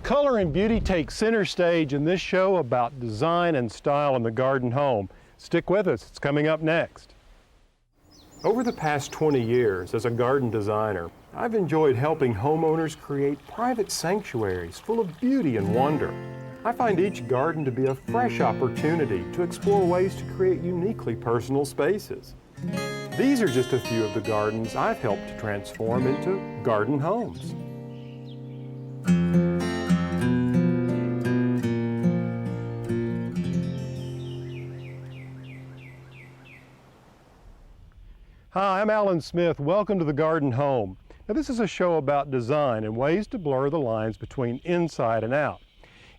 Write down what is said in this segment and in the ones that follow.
Color and beauty take center stage in this show about design and style in the garden home. Stick with us, it's coming up next. Over the past 20 years as a garden designer, I've enjoyed helping homeowners create private sanctuaries full of beauty and wonder. I find each garden to be a fresh opportunity to explore ways to create uniquely personal spaces. These are just a few of the gardens I've helped to transform into garden homes. Hi, I'm Alan Smith. Welcome to the Garden Home. Now, this is a show about design and ways to blur the lines between inside and out.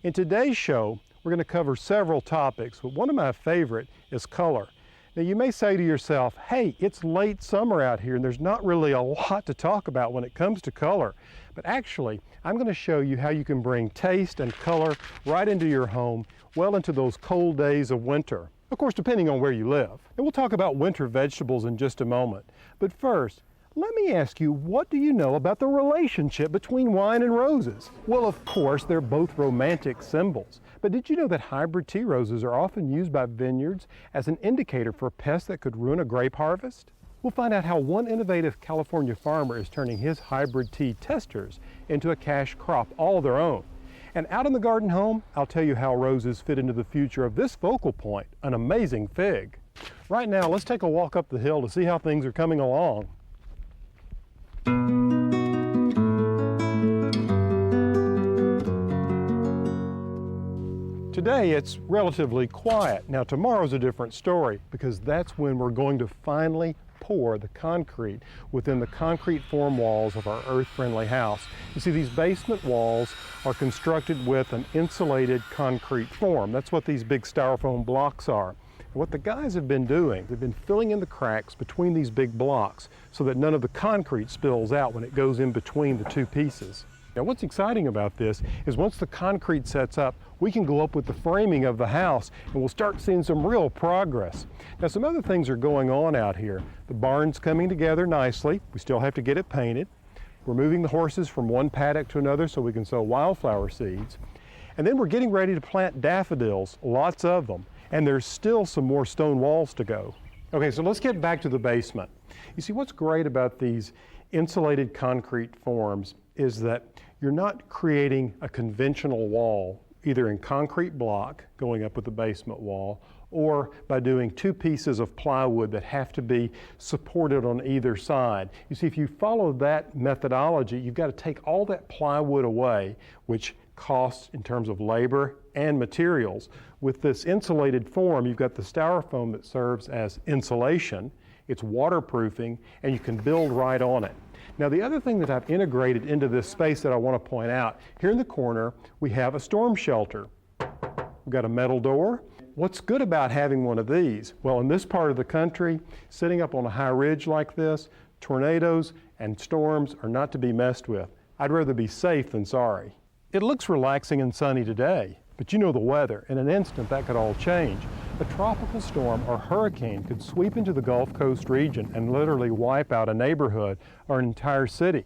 In today's show, we're going to cover several topics, but one of my favorite is color. Now, you may say to yourself, hey, it's late summer out here and there's not really a lot to talk about when it comes to color. But actually, I'm going to show you how you can bring taste and color right into your home, well into those cold days of winter. Of course, depending on where you live. And we'll talk about winter vegetables in just a moment. But first, let me ask you, what do you know about the relationship between wine and roses? Well, of course, they're both romantic symbols. But did you know that hybrid tea roses are often used by vineyards as an indicator for pests that could ruin a grape harvest? We'll find out how one innovative California farmer is turning his hybrid tea testers into a cash crop all their own. And out in the garden home, I'll tell you how roses fit into the future of this focal point, an amazing fig. Right now, let's take a walk up the hill to see how things are coming along. Today, it's relatively quiet. Now, tomorrow's a different story because that's when we're going to finally pour the concrete within the concrete form walls of our earth-friendly house. You see, these basement walls are constructed with an insulated concrete form. That's what these big styrofoam blocks are. And what the guys have been doing, they've been filling in the cracks between these big blocks so that none of the concrete spills out when it goes in between the two pieces. Now, what's exciting about this is once the concrete sets up, we can go up with the framing of the house and we'll start seeing some real progress. Now, some other things are going on out here. The barn's coming together nicely. We still have to get it painted. We're moving the horses from one paddock to another so we can sow wildflower seeds. And then we're getting ready to plant daffodils, lots of them. And there's still some more stone walls to go. Okay, so let's get back to the basement. You see, what's great about these insulated concrete forms is that you're not creating a conventional wall, either in concrete block going up with the basement wall, or by doing two pieces of plywood that have to be supported on either side. You see, if you follow that methodology, you've got to take all that plywood away, which costs in terms of labor and materials. With this insulated form, you've got the styrofoam that serves as insulation, it's waterproofing, and you can build right on it. Now, the other thing that I've integrated into this space that I want to point out, here in the corner, we have a storm shelter. We've got a metal door. What's good about having one of these? Well, in this part of the country, sitting up on a high ridge like this, tornadoes and storms are not to be messed with. I'd rather be safe than sorry. It looks relaxing and sunny today, but you know the weather. In an instant, that could all change. A tropical storm or hurricane could sweep into the Gulf Coast region and literally wipe out a neighborhood or an entire city.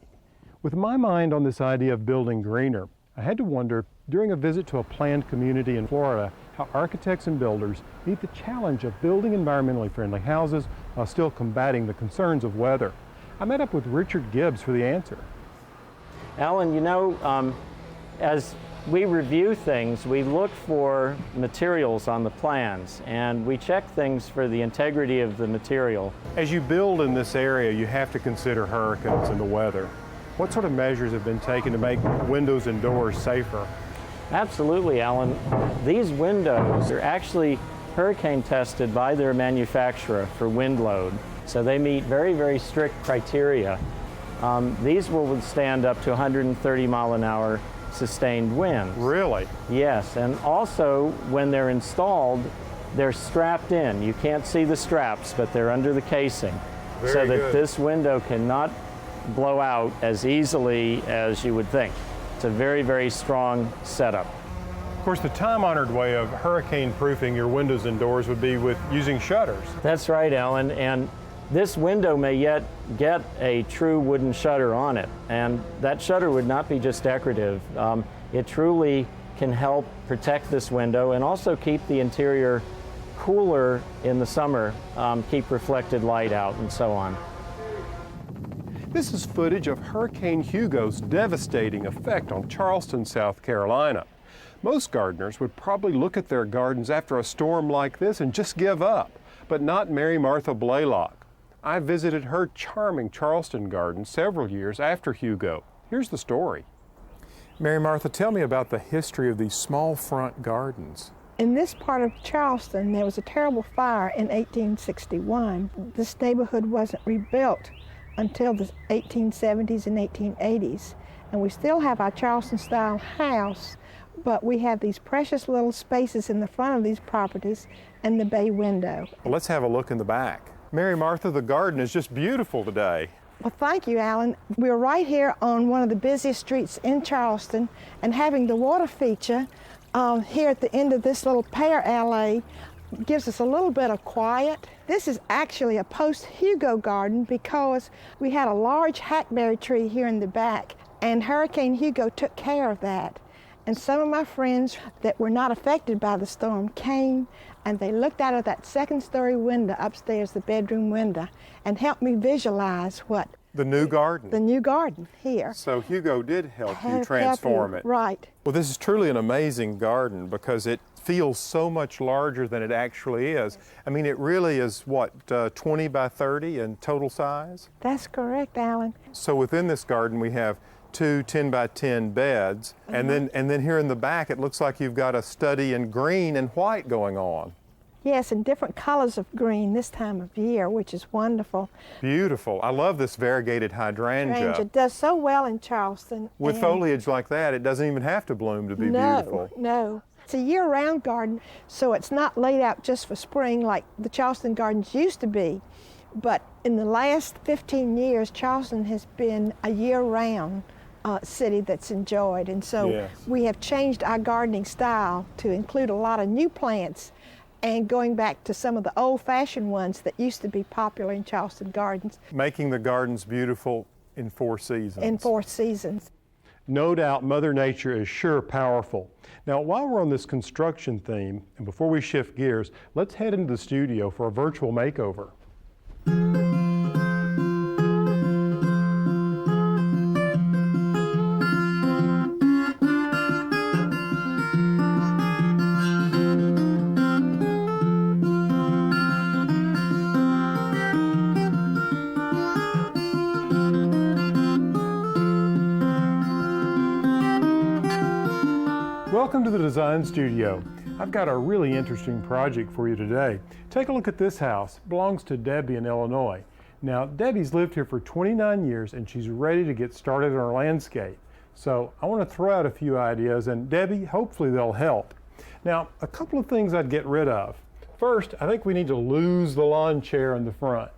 With my mind on this idea of building greener, I had to wonder, during a visit to a planned community in Florida, how architects and builders meet the challenge of building environmentally friendly houses while still combating the concerns of weather. I met up with Richard Gibbs for the answer. Alan, you know, as we review things, we look for materials on the plans and we check things for the integrity of the material. As you build in this area, you have to consider hurricanes and the weather. What sort of measures have been taken to make windows and doors safer? Absolutely, Alan. These windows are actually hurricane tested by their manufacturer for wind load. So they meet very, very strict criteria. These will withstand up to 130 mile an hour sustained winds. Really? Yes, and also when they're installed, they're strapped in. You can't see the straps, but they're under the casing. Very good. That this window cannot blow out as easily as you would think. It's a very, very strong setup. Of course, the time-honored way of hurricane-proofing your windows and doors would be with using shutters. That's right, Alan, and This window may yet get a true wooden shutter on it, and that shutter would not be just decorative. It truly can help protect this window and also keep the interior cooler in the summer, keep reflected light out and so on. This is footage of Hurricane Hugo's devastating effect on Charleston, South Carolina. Most gardeners would probably look at their gardens after a storm like this and just give up, but not Mary Martha Blaylock. I visited her charming Charleston garden several years after Hugo. Here's the story. Mary Martha, tell me about the history of these small front gardens. In this part of Charleston, there was a terrible fire in 1861. This neighborhood wasn't rebuilt until the 1870s and 1880s. And we still have our Charleston-style house, but we have these precious little spaces in the front of these properties and the bay window. Well, let's have a look in the back. Mary Martha, the garden is just beautiful today. Well, thank you, Alan. We're right here on one of the busiest streets in Charleston, and having the water feature here at the end of this little pear alley gives us a little bit of quiet. This is actually a post-Hugo garden because we had a large hackberry tree here in the back, and Hurricane Hugo took care of that. And some of my friends that were not affected by the storm came, and they looked out of that second-story window upstairs, the bedroom window, and helped me visualize what? The new garden. The new garden here. So Hugo did help you transform it. Right. Well, this is truly an amazing garden because it feels so much larger than it actually is. I mean, it really is, what, 20 by 30 in total size? That's correct, Alan. So within this garden, we have two 10 by 10 beds, and then here in the back it looks like you've got a study in green and white going on. Yes, and different colors of green this time of year, which is wonderful. Beautiful. I love this variegated hydrangea. It does so well in Charleston. With foliage like that, it doesn't even have to bloom to be beautiful. No. It's a year-round garden, so it's not laid out just for spring like the Charleston gardens used to be. But in the last 15 years, Charleston has been a year-round city that's enjoyed, and so we have changed our gardening style to include a lot of new plants and going back to some of the old-fashioned ones that used to be popular in Charleston gardens. Making the gardens beautiful in 4 seasons. In 4 seasons. No doubt Mother Nature is sure powerful. Now, while we're on this construction theme, and before we shift gears, let's head into the studio for a virtual makeover. Welcome to the Design Studio. I've got a really interesting project for you today. Take a look at this house. It belongs to Debbie in Illinois. Now, Debbie's lived here for 29 years and she's ready to get started on her landscape. So I want to throw out a few ideas, and Debbie, hopefully they'll help. Now, a couple of things I'd get rid of. First, I think we need to lose the lawn chair in the front.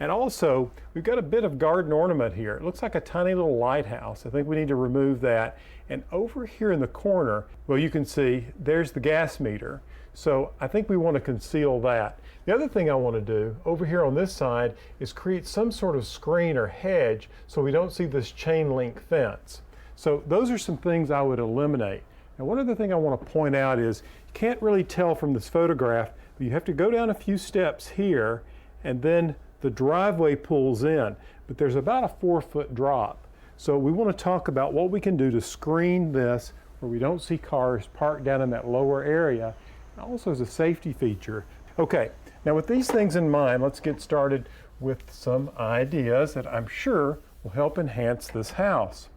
And also, we've got a bit of garden ornament here. It looks like a tiny little lighthouse. I think we need to remove that. And over here in the corner, well, you can see there's the gas meter. So I think we want to conceal that. The other thing I want to do over here on this side is create some sort of screen or hedge so we don't see this chain link fence. So those are some things I would eliminate. And one other thing I want to point out is you can't really tell from this photograph, but you have to go down a few steps here and then the driveway pulls in, but there's about a 4-foot drop. So we want to talk about what we can do to screen this where we don't see cars parked down in that lower area, and also as a safety feature. Okay, now with these things in mind, let's get started with some ideas that I'm sure will help enhance this house.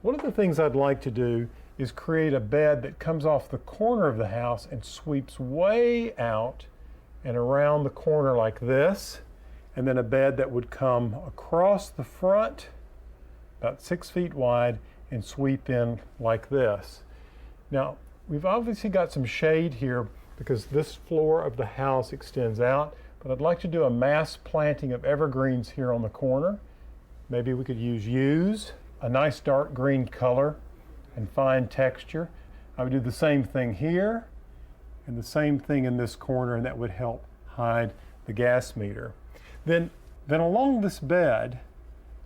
One of the things I'd like to do is create a bed that comes off the corner of the house and sweeps way out and around the corner like this, and then a bed that would come across the front about 6 feet wide and sweep in like this. Now, we've obviously got some shade here because this floor of the house extends out, but I'd like to do a mass planting of evergreens here on the corner. Maybe we could use yews, a nice dark green color and fine texture. I would do the same thing here and the same thing in this corner, and that would help hide the gas meter. Then Then along this bed,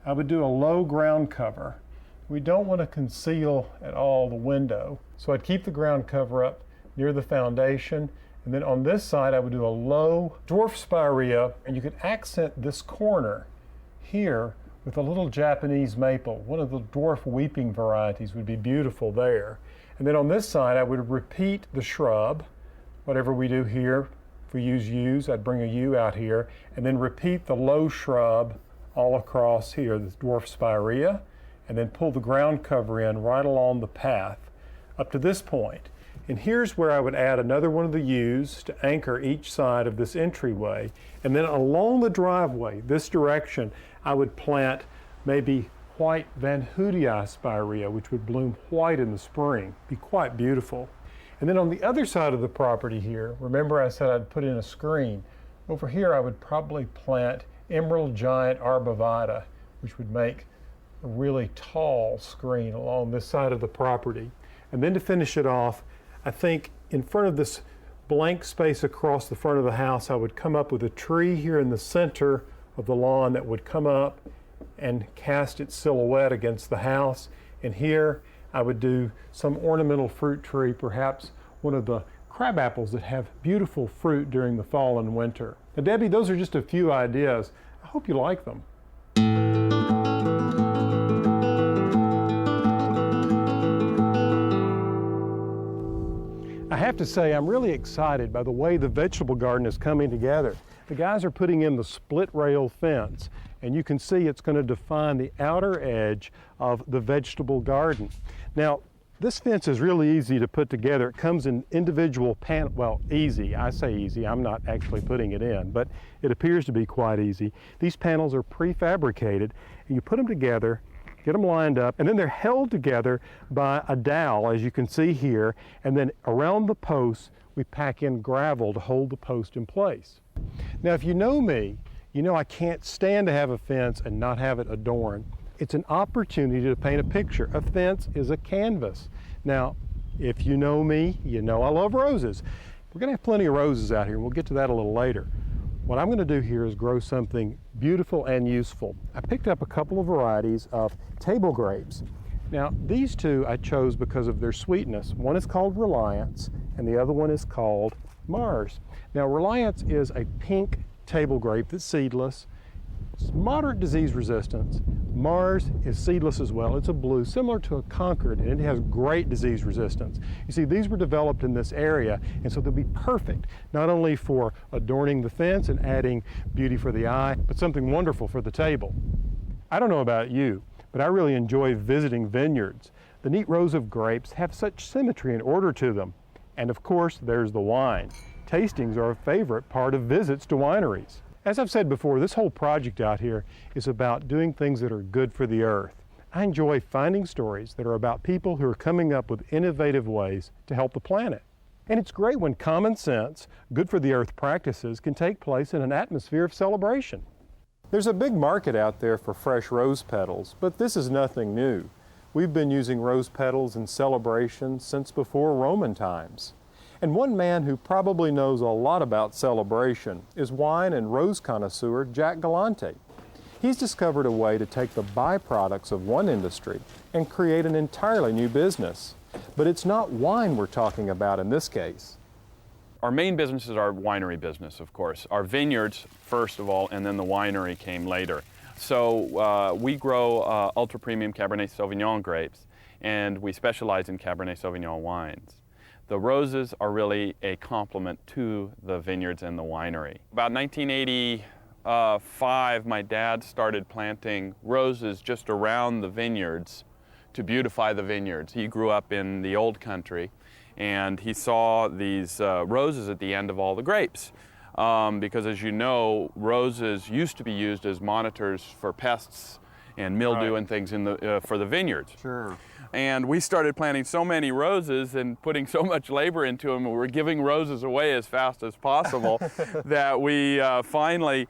I would do a low ground cover. We don't want to conceal at all the window, so I'd keep the ground cover up near the foundation, and then on this side I would do a low dwarf spirea, and you could accent this corner here with a little Japanese maple. One of the dwarf weeping varieties would be beautiful there. And then on this side I would repeat the shrub, whatever we do here. If we use yews, I'd bring a yew out here, and then repeat the low shrub all across here, the dwarf spirea, and then pull the ground cover in right along the path up to this point. And here's where I would add another one of the yews to anchor each side of this entryway. And then along the driveway, this direction, I would plant maybe white Van Hoodii spirea, which would bloom white in the spring. Be quite beautiful. And then on the other side of the property here, remember I said I'd put in a screen. Over here I would probably plant Emerald Giant Arbovita, which would make a really tall screen along this side of the property. And then to finish it off, I think in front of this blank space across the front of the house, I would come up with a tree here in the center of the lawn that would come up and cast its silhouette against the house. And here I would do some ornamental fruit tree, perhaps one of the crab apples that have beautiful fruit during the fall and winter. Now, Debbie, those are just a few ideas. I hope you like them. I have to say, I'm really excited by the way the vegetable garden is coming together. The guys are putting in the split rail fence, and you can see it's going to define the outer edge of the vegetable garden. Now, this fence is really easy to put together. It comes in individual well, easy. I say easy, I'm not actually putting it in, but it appears to be quite easy. These panels are prefabricated, and you put them together, get them lined up, and then they're held together by a dowel, as you can see here, and then around the posts, we pack in gravel to hold the post in place. Now, if you know me, you know I can't stand to have a fence and not have it adorned. It's an opportunity to paint a picture. A fence is a canvas. Now, if you know me, you know I love roses. We're going to have plenty of roses out here, and we'll get to that a little later. What I'm going to do here is grow something beautiful and useful. I picked up a couple of varieties of table grapes. Now, these two I chose because of their sweetness. One is called Reliance, and the other one is called Mars. Now, Reliance is a pink table grape that's seedless. It's moderate disease resistance. Mars is seedless as well. It's a blue, similar to a Concord, and it has great disease resistance. You see, these were developed in this area, and so they'll be perfect, not only for adorning the fence and adding beauty for the eye, but something wonderful for the table. I don't know about you, but I really enjoy visiting vineyards. The neat rows of grapes have such symmetry and order to them. And of course, there's the wine. Tastings are a favorite part of visits to wineries. As I've said before, this whole project out here is about doing things that are good for the earth. I enjoy finding stories that are about people who are coming up with innovative ways to help the planet. And it's great when common sense, good for the earth practices can take place in an atmosphere of celebration. There's a big market out there for fresh rose petals, but this is nothing new. We've been using rose petals in celebrations since before Roman times. And one man who probably knows a lot about celebration is wine and rose connoisseur Jack Galante. He's discovered a way to take the byproducts of one industry and create an entirely new business. But it's not wine we're talking about in this case. Our main business is our winery business, of course. Our vineyards, first of all, and then the winery came later. So we grow ultra-premium Cabernet Sauvignon grapes, and we specialize in Cabernet Sauvignon wines. The roses are really a complement to the vineyards and the winery. About 1985, my dad started planting roses just around the vineyards to beautify the vineyards. He grew up in the old country, and he saw these roses at the end of all the grapes. Because as you know, roses used to be used as monitors for pests and mildew and things in the, for the vineyards. Sure. And we started planting so many roses and putting so much labor into them, we were giving roses away as fast as possible that we finally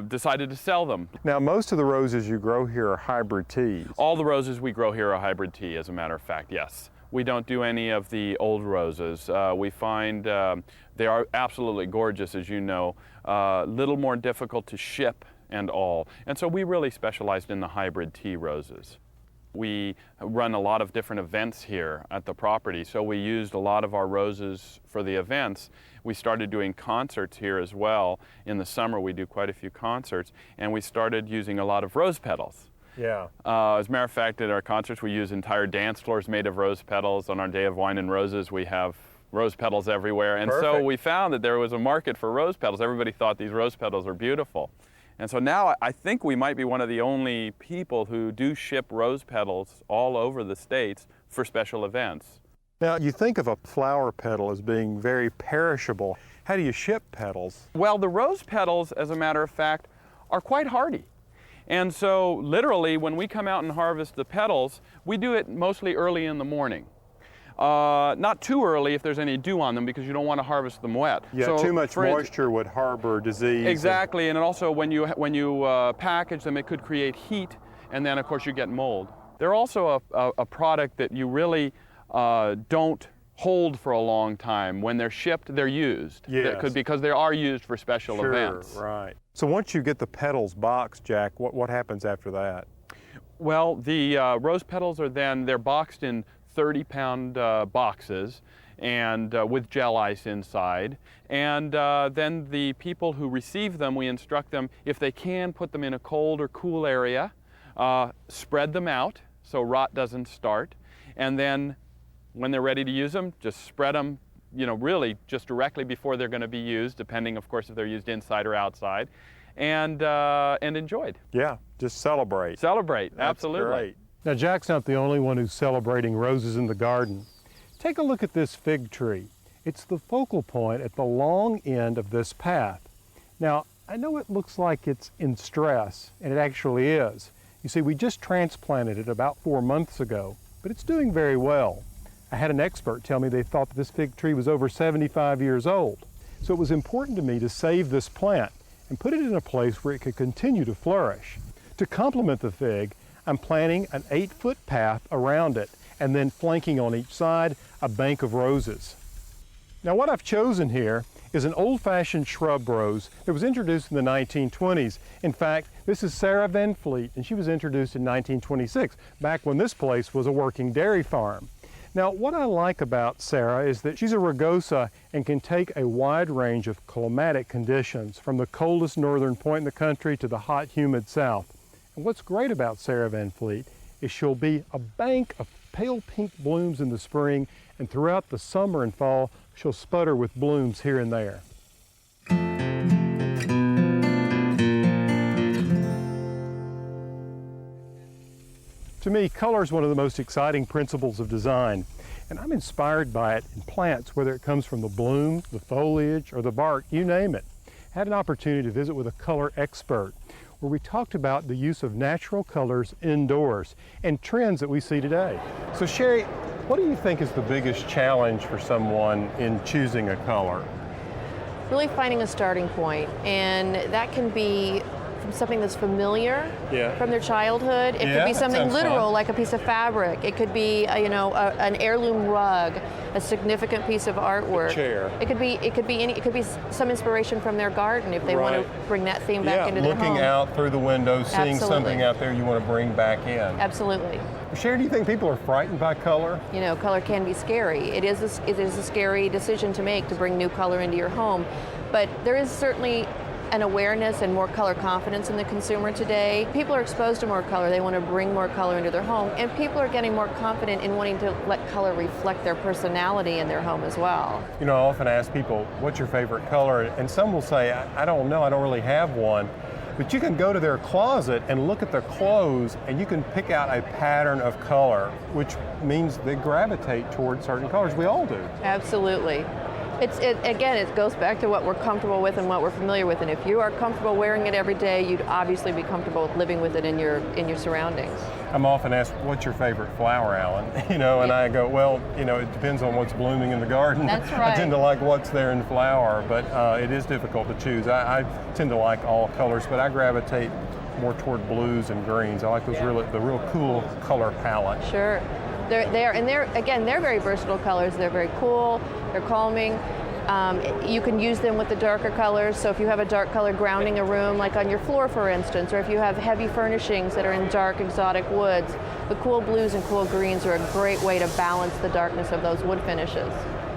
decided to sell them. Now, most of the roses you grow here are hybrid teas. All the roses we grow here are hybrid tea, as a matter of fact, yes. We don't do any of the old roses. We find they are absolutely gorgeous, as you know, a little more difficult to ship and all. And so we really specialized in the hybrid tea roses. We run a lot of different events here at the property, so we used a lot of our roses for the events. We started doing concerts here as well. In the summer we do quite a few concerts, and we started using a lot of rose petals. Yeah. As a matter of fact, at our concerts we use entire dance floors made of rose petals. On our Day of Wine and Roses we have rose petals everywhere. And Perfect. So we found that there was a market for rose petals. Everybody thought these rose petals are beautiful. And so now I think we might be one of the only people who do ship rose petals all over the States for special events. Now, you think of a flower petal as being very perishable. How do you ship petals? Well, the rose petals, as a matter of fact, are quite hardy. And so literally when we come out and harvest the petals, we do it mostly early in the morning. Not too early if there's any dew on them, because you don't want to harvest them wet. Yeah, so too much moisture would harbor disease. Exactly, and also when you package them, it could create heat, and then of course you get mold. They're also a product that you really don't hold for a long time. When they're shipped, they're used. Yes. Because they are used for special events. Right. So once you get the petals boxed, Jack, what happens after that? Well, the rose petals they're boxed in 30-pound boxes and with gel ice inside. And then the people who receive them, we instruct them, if they can, put them in a cold or cool area, spread them out so rot doesn't start, and then when they're ready to use them, just spread them, really just directly before they're going to be used, depending, of course, if they're used inside or outside, and enjoyed. Yeah, just celebrate. Celebrate, That's absolutely. Great. Now, Jack's not the only one who's celebrating roses in the garden. Take a look at this fig tree. It's the focal point at the long end of this path. Now, I know it looks like it's in stress, and it actually is. You see, we just transplanted it about 4 months ago, but it's doing very well. I had an expert tell me they thought that this fig tree was over 75 years old. So it was important to me to save this plant and put it in a place where it could continue to flourish. To complement the fig, I'm planting an 8-foot path around it, and then flanking on each side a bank of roses. Now, what I've chosen here is an old-fashioned shrub rose that was introduced in the 1920s. In fact, this is Sarah Van Fleet, and she was introduced in 1926, back when this place was a working dairy farm. Now, what I like about Sarah is that she's a rugosa and can take a wide range of climatic conditions, from the coldest northern point in the country to the hot, humid south. And what's great about Sarah Van Fleet is she'll be a bank of pale pink blooms in the spring, and throughout the summer and fall, she'll sputter with blooms here and there. To me, color is one of the most exciting principles of design, and I'm inspired by it in plants, whether it comes from the bloom, the foliage, or the bark, you name it. I had an opportunity to visit with a color expert, where we talked about the use of natural colors indoors and trends that we see today. So Sherry, what do you think is the biggest challenge for someone in choosing a color? Really finding a starting point, and that can be from something that's familiar from their childhood. It could be something literal, like a piece of fabric. It could be an heirloom rug, a significant piece of artwork. A chair. It could be some inspiration from their garden if they want to bring that theme back into their home. Looking out through the window, seeing something out there you want to bring back in. Absolutely. Sherry, do you think people are frightened by color? Color can be scary. It is a scary decision to make, to bring new color into your home, but there is certainly an awareness and more color confidence in the consumer today. People are exposed to more color. They want to bring more color into their home, and people are getting more confident in wanting to let color reflect their personality in their home as well. I often ask people, what's your favorite color? And some will say, I don't know, I don't really have one. But you can go to their closet and look at their clothes, and you can pick out a pattern of color, which means they gravitate towards certain colors. We all do. Absolutely. Again, it goes back to what we're comfortable with and what we're familiar with. And if you are comfortable wearing it every day, you'd obviously be comfortable living with it in your surroundings. I'm often asked, what's your favorite flower, Alan? And I go, well, it depends on what's blooming in the garden. That's right. I tend to like what's there in flower, but it is difficult to choose. I tend to like all colors, but I gravitate more toward blues and greens. I like those the real cool color palette. Sure. They're very versatile colors. They're very cool. They're calming. You can use them with the darker colors, so if you have a dark color grounding a room, like on your floor for instance, or if you have heavy furnishings that are in dark exotic woods, the cool blues and cool greens are a great way to balance the darkness of those wood finishes.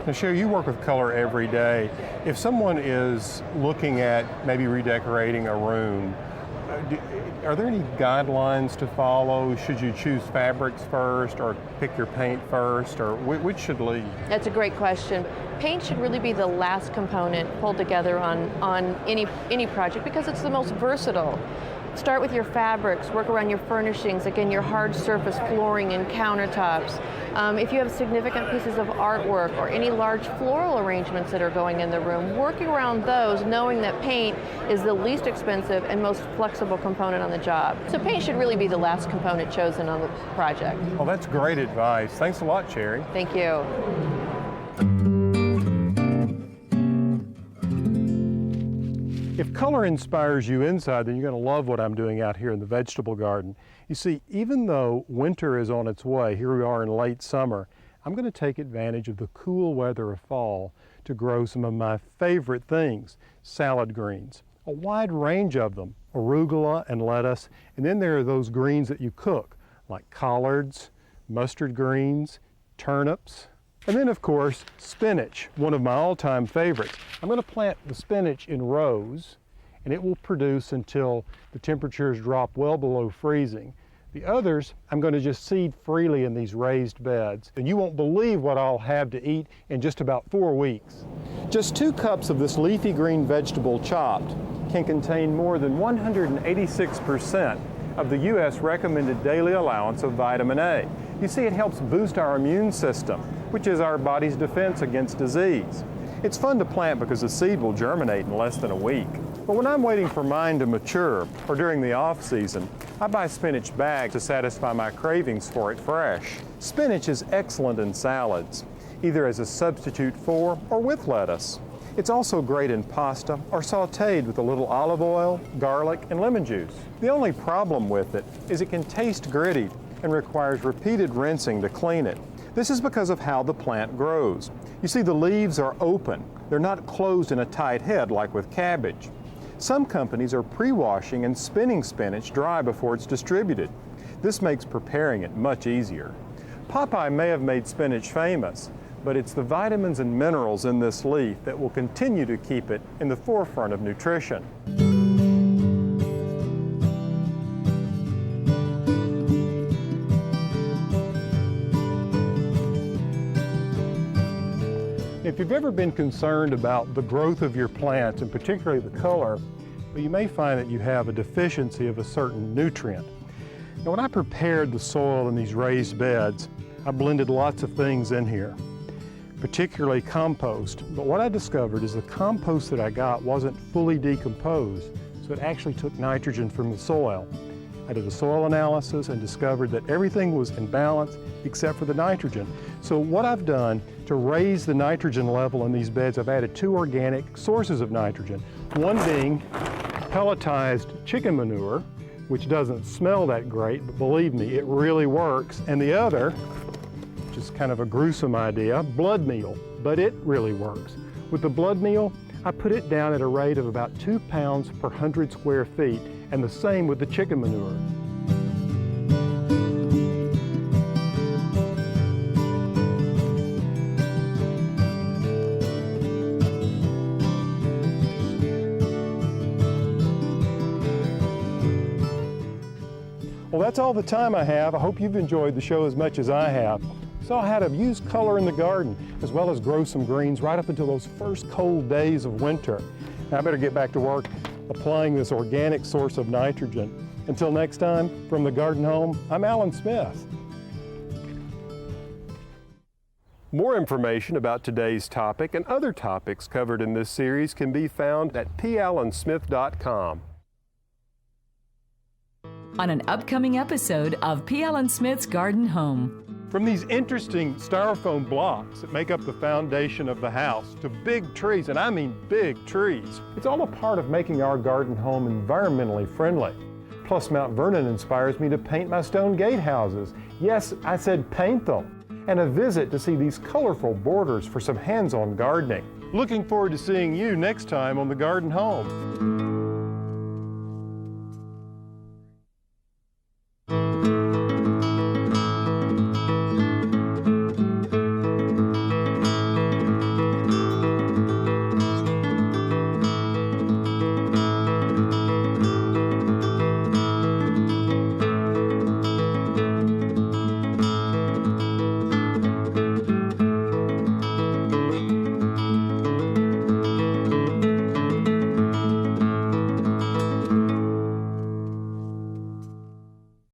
Now, Sherry, you work with color every day. If someone is looking at maybe redecorating a room, are there any guidelines to follow? Should you choose fabrics first or pick your paint first, or which should lead? That's a great question. Paint should really be the last component pulled together on any project because it's the most versatile. Start with your fabrics, work around your furnishings, again, your hard surface flooring and countertops. If you have significant pieces of artwork or any large floral arrangements that are going in the room, working around those, knowing that paint is the least expensive and most flexible component on the job. So paint should really be the last component chosen on the project. Well, that's great advice. Thanks a lot, Sherry. Thank you. If color inspires you inside, then you're going to love what I'm doing out here in the vegetable garden. You see, even though winter is on its way, here we are in late summer, I'm going to take advantage of the cool weather of fall to grow some of my favorite things, salad greens, a wide range of them, arugula and lettuce, and then there are those greens that you cook, like collards, mustard greens, turnips, and then, of course, spinach, one of my all-time favorites. I'm going to plant the spinach in rows, and it will produce until the temperatures drop well below freezing. The others, I'm going to just seed freely in these raised beds, and you won't believe what I'll have to eat in just about 4 weeks. Just 2 cups of this leafy green vegetable chopped can contain more than 186% of the U.S. recommended daily allowance of vitamin A. You see, it helps boost our immune system, which is our body's defense against disease. It's fun to plant because the seed will germinate in less than a week. But when I'm waiting for mine to mature, or during the off-season, I buy spinach bags to satisfy my cravings for it fresh. Spinach is excellent in salads, either as a substitute for or with lettuce. It's also great in pasta or sautéed with a little olive oil, garlic, and lemon juice. The only problem with it is it can taste gritty and requires repeated rinsing to clean it. This is because of how the plant grows. You see, the leaves are open. They're not closed in a tight head like with cabbage. Some companies are pre-washing and spinning spinach dry before it's distributed. This makes preparing it much easier. Popeye may have made spinach famous, but it's the vitamins and minerals in this leaf that will continue to keep it in the forefront of nutrition. If you've ever been concerned about the growth of your plants, and particularly the color, well, you may find that you have a deficiency of a certain nutrient. Now, when I prepared the soil in these raised beds, I blended lots of things in here, particularly compost. But what I discovered is the compost that I got wasn't fully decomposed, so it actually took nitrogen from the soil. I did a soil analysis and discovered that everything was in balance except for the nitrogen. So what I've done to raise the nitrogen level in these beds, I've added 2 organic sources of nitrogen. One being pelletized chicken manure, which doesn't smell that great, but believe me, it really works. And the other, which is kind of a gruesome idea, blood meal, but it really works. With the blood meal, I put it down at a rate of about 2 pounds per 100 square feet, and the same with the chicken manure. Well, that's all the time I have. I hope you've enjoyed the show as much as I have. Saw how to use color in the garden, as well as grow some greens right up until those first cold days of winter. Now I better get back to work applying this organic source of nitrogen. Until next time, from the Garden Home, I'm Alan Smith. More information about today's topic and other topics covered in this series can be found at pallansmith.com. On an upcoming episode of P. Allen Smith's Garden Home. From these interesting styrofoam blocks that make up the foundation of the house to big trees, and I mean big trees, it's all a part of making our garden home environmentally friendly. Plus, Mount Vernon inspires me to paint my stone gatehouses. Yes, I said paint them. and a visit to see these colorful borders for some hands-on gardening. Looking forward to seeing you next time on The Garden Home.